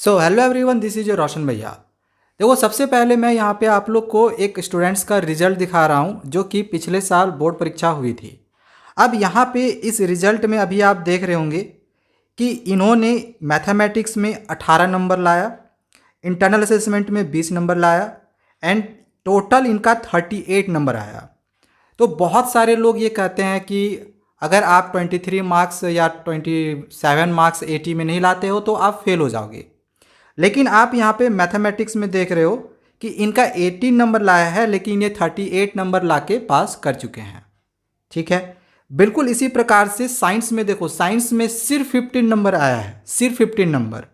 So hello everyone, this is your Roshan भैया। देखो, सबसे पहले मैं यहाँ पे आप लोग को एक स्टूडेंट्स का रिजल्ट दिखा रहा हूँ जो कि पिछले साल बोर्ड परीक्षा हुई थी। अब यहाँ पे इस रिजल्ट में अभी आप देख रहे होंगे कि इन्होंने मैथमेटिक्स में 18 नंबर लाया, इंटरनल असेसमेंट में 20 नंबर लाया एंड टोटल इनका 38 नंबर आया। तो बहुत सारे लोग ये कहते हैं कि अगर आप 23 मार्क्स या 27 मार्क्स 80 में नहीं लाते हो तो आप फेल हो जाओगे। लेकिन आप यहाँ पे मैथमेटिक्स में देख रहे हो कि इनका 18 नंबर लाया है, लेकिन ये 38 नंबर लाके पास कर चुके हैं। ठीक है, बिल्कुल इसी प्रकार से साइंस में देखो, साइंस में सिर्फ 15 नंबर आया है, सिर्फ 15 नंबर,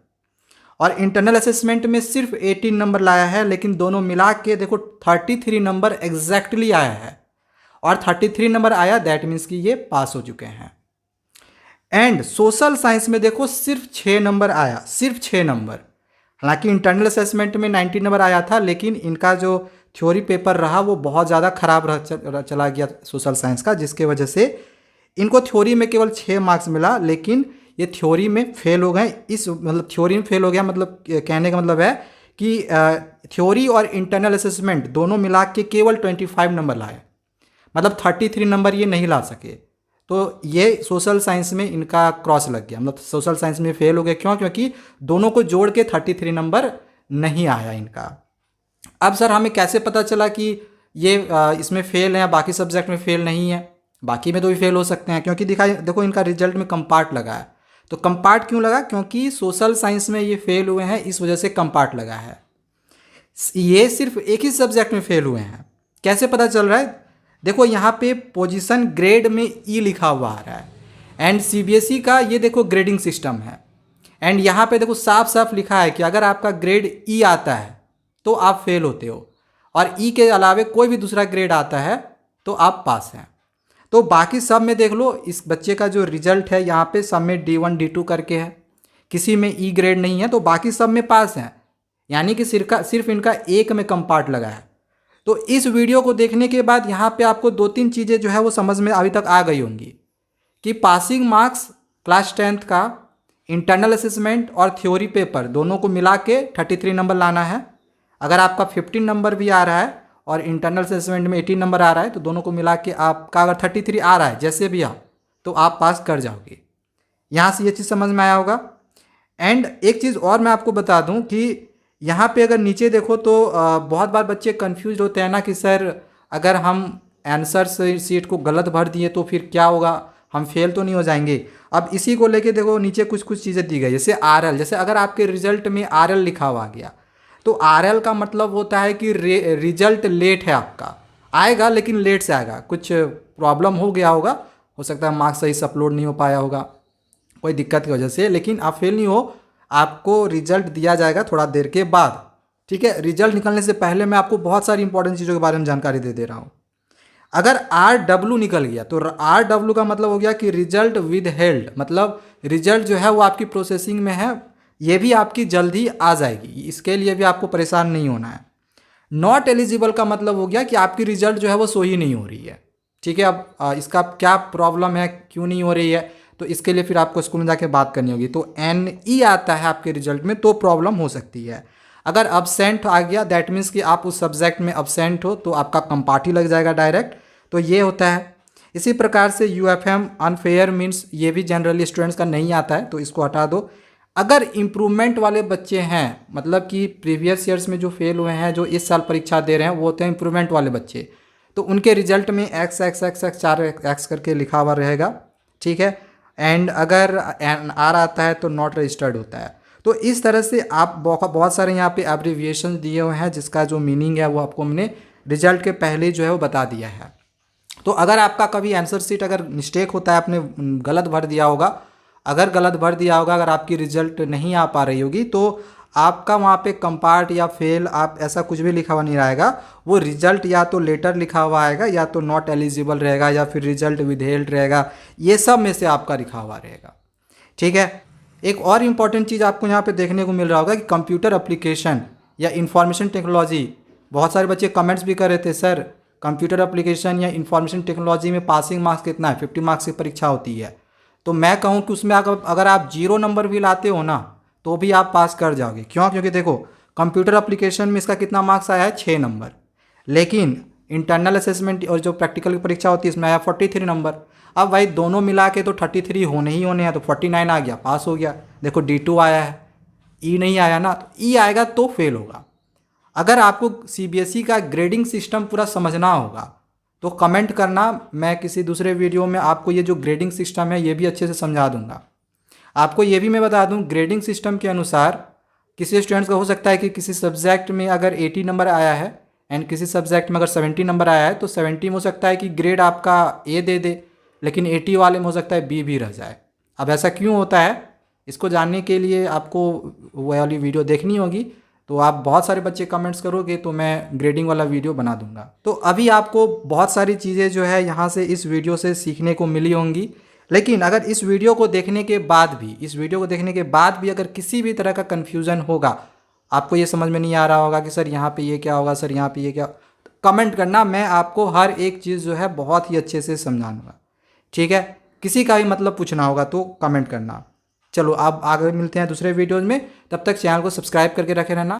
और इंटरनल असेसमेंट में सिर्फ 18 नंबर लाया है, लेकिन दोनों मिला के देखो 33 नंबर एग्जैक्टली आया है। और 33 नंबर आया, दैट मीन्स कि ये पास हो चुके हैं। एंड सोशल साइंस में देखो सिर्फ 6 नंबर आया, सिर्फ 6 नंबर। हालांकि इंटरनल असेसमेंट में 90 नंबर आया था, लेकिन इनका जो थ्योरी पेपर रहा वो बहुत ज़्यादा खराब चला गया सोशल साइंस का, जिसके वजह से इनको थ्योरी में केवल 6 मार्क्स मिला, लेकिन ये थ्योरी में फेल हो गए। इस मतलब थ्योरी में फेल हो गया, मतलब कहने का मतलब है कि थ्योरी और इंटरनल असेसमेंट दोनों मिला के केवल 25 नंबर लाए, मतलब 33 नंबर ये नहीं ला सके। तो ये सोशल साइंस में इनका क्रॉस लग गया, मतलब सोशल साइंस में फेल हो गए। क्यों? क्योंकि दोनों को जोड़ के 33 नंबर नहीं आया इनका। अब सर हमें कैसे पता चला कि ये इसमें फेल है, बाकी सब्जेक्ट में फेल नहीं है? बाकी में तो भी फेल हो सकते हैं, क्योंकि देखो इनका रिजल्ट में कंपार्ट लगा है। तो कंपार्ट क्यों लगा? क्योंकि सोशल साइंस में ये फेल हुए हैं, इस वजह से कंपार्ट लगा है। ये सिर्फ एक ही सब्जेक्ट में फेल हुए हैं। कैसे पता चल रहा है? देखो यहाँ पे पोजीशन ग्रेड में ई लिखा हुआ आ रहा है, एंड सीबीएसई का ये देखो ग्रेडिंग सिस्टम है। एंड यहाँ पे देखो साफ साफ लिखा है कि अगर आपका ग्रेड ई आता है तो आप फेल होते हो, और ई के अलावे कोई भी दूसरा ग्रेड आता है तो आप पास हैं। तो बाकी सब में देख लो, इस बच्चे का जो रिजल्ट है यहाँ पे सब में D1 D2 करके है, किसी में ई ग्रेड नहीं है, तो बाकी सब में पास हैं। यानी कि सिर्फ इनका एक में कंपार्ट लगा है। तो इस वीडियो को देखने के बाद यहाँ पे आपको 2-3 चीज़ें जो है वो समझ में अभी तक आ गई होंगी कि पासिंग मार्क्स क्लास 10th का, इंटरनल असेसमेंट और थ्योरी पेपर दोनों को मिला के 33 नंबर लाना है। अगर आपका 15 नंबर भी आ रहा है और इंटरनल असेसमेंट में 18 नंबर आ रहा है, तो दोनों को मिला के आपका अगर 33 आ रहा है, जैसे भी आ, तो आप पास कर जाओगे। यहाँ से ये चीज़ समझ में आया होगा। एंड एक चीज़ और मैं आपको बता दूँ कि यहाँ पे अगर नीचे देखो तो बहुत बार बच्चे कंफ्यूज होते हैं ना कि सर अगर हम आंसर सीट को गलत भर दिए तो फिर क्या होगा, हम फेल तो नहीं हो जाएंगे। अब इसी को लेके देखो नीचे कुछ चीज़ें दी गई, जैसे आरएल। जैसे अगर आपके रिजल्ट में आरएल लिखा हुआ गया, तो आरएल का मतलब होता है कि रिजल्ट लेट है, आपका आएगा लेकिन लेट से आएगा, कुछ प्रॉब्लम हो गया होगा, हो सकता है मार्क्स सही से अपलोड नहीं हो पाया होगा कोई दिक्कत की वजह से, लेकिन आप फेल नहीं हो, आपको रिजल्ट दिया जाएगा थोड़ा देर के बाद। ठीक है, रिजल्ट निकलने से पहले मैं आपको बहुत सारी इंपॉर्टेंट चीज़ों के बारे में जानकारी दे रहा हूँ। अगर RW निकल गया तो RW का मतलब हो गया कि रिजल्ट विद हेल्ड, मतलब रिजल्ट जो है वो आपकी प्रोसेसिंग में है, ये भी आपकी जल्दी आ जाएगी, इसके लिए भी आपको परेशान नहीं होना है। नॉट एलिजिबल का मतलब हो गया कि आपकी रिजल्ट जो है वो सो ही नहीं हो रही है। ठीक है, अब इसका क्या प्रॉब्लम है, क्यों नहीं हो रही है, तो इसके लिए फिर आपको स्कूल में जाके बात करनी होगी। तो NE आता है आपके रिजल्ट में तो प्रॉब्लम हो सकती है। अगर अब्सेंट आ गया, दैट मीन्स कि आप उस सब्जेक्ट में अब्सेंट हो, तो आपका कंपार्ट ही लग जाएगा डायरेक्ट। तो ये होता है। इसी प्रकार से UFM अनफेयर मीन्स ये भी जनरली स्टूडेंट्स का नहीं आता है, तो इसको हटा दो। अगर इम्प्रूवमेंट वाले बच्चे हैं, मतलब कि प्रीवियस ईयर्स में जो फेल हुए हैं, जो इस साल परीक्षा दे रहे हैं, वो होते हैं इम्प्रूवमेंट वाले बच्चे, तो उनके रिजल्ट में X 4X करके लिखा हुआ रहेगा। ठीक है, एंड अगर R आता है तो नॉट रजिस्टर्ड होता है। तो इस तरह से आप बहुत सारे यहाँ पे एब्रीविएशन दिए हुए हैं, जिसका जो मीनिंग है वो आपको हमने रिजल्ट के पहले जो है वो बता दिया है। तो अगर आपका कभी आंसर सीट अगर मिस्टेक होता है, आपने गलत भर दिया होगा, अगर आपकी रिजल्ट नहीं आ पा रही होगी, तो आपका वहाँ पे कंपार्ट या फेल आप ऐसा कुछ भी लिखा हुआ नहीं रहेगा। वो रिजल्ट या तो लेटर लिखा हुआ आएगा, या तो नॉट एलिजिबल रहेगा, या फिर रिजल्ट विदहेल्ड रहेगा, ये सब में से आपका लिखा हुआ रहेगा। ठीक है, एक और इम्पॉर्टेंट चीज़ आपको यहाँ पे देखने को मिल रहा होगा कि कंप्यूटर एप्लीकेशन या इंफॉर्मेशन टेक्नोलॉजी, बहुत सारे बच्चे कमेंट्स भी कर रहे थे, सर कंप्यूटर एप्लीकेशन या इंफॉर्मेशन टेक्नोलॉजी में पासिंग मार्क्स कितना है, 50 मार्क्स की परीक्षा होती है। तो मैं कहूँ कि उसमें अगर आप 0 नंबर भी लाते हो ना, तो भी आप पास कर जाओगे। क्यों? क्योंकि देखो कंप्यूटर एप्लीकेशन में इसका कितना मार्क्स आया है, 6 नंबर, लेकिन इंटरनल असेसमेंट और जो प्रैक्टिकल की परीक्षा होती है इसमें आया 43 नंबर। अब भाई दोनों मिला के तो 33 होने ही होने हैं, तो 49 आ गया, पास हो गया। देखो D2 आया है, ई नहीं आया ना, तो ई आएगा तो फेल होगा। अगर आपको CBSE का ग्रेडिंग सिस्टम पूरा समझना होगा तो कमेंट करना, मैं किसी दूसरे वीडियो में आपको ये जो ग्रेडिंग सिस्टम है ये भी अच्छे से समझा दूंगा। आपको ये भी मैं बता दूं, ग्रेडिंग सिस्टम के अनुसार किसी स्टूडेंट्स का हो सकता है कि किसी सब्जेक्ट में अगर 80 नंबर आया है एंड किसी सब्जेक्ट में अगर 70 नंबर आया है, तो 70 में हो सकता है कि ग्रेड आपका ए दे दे, लेकिन 80 वाले में हो सकता है बी भी रह जाए। अब ऐसा क्यों होता है, इसको जानने के लिए आपको वो वाली वीडियो देखनी होगी। तो आप बहुत सारे बच्चे कमेंट्स करोगे तो मैं ग्रेडिंग वाला वीडियो बना दूंगा। तो अभी आपको बहुत सारी चीज़ें जो है यहाँ से इस वीडियो से सीखने को मिली होंगी, लेकिन अगर इस वीडियो को देखने के बाद भी अगर किसी भी तरह का कन्फ्यूज़न होगा, आपको ये समझ में नहीं आ रहा होगा कि सर यहाँ पे ये क्या होगा, सर यहाँ पे ये क्या, कमेंट करना, मैं आपको हर एक चीज़ जो है बहुत ही अच्छे से समझाऊंगा। ठीक है, किसी का भी मतलब पूछना होगा तो कमेंट करना। चलो अब आगे मिलते हैं दूसरे वीडियोज़ में, तब तक चैनल को सब्सक्राइब करके रखे रहना।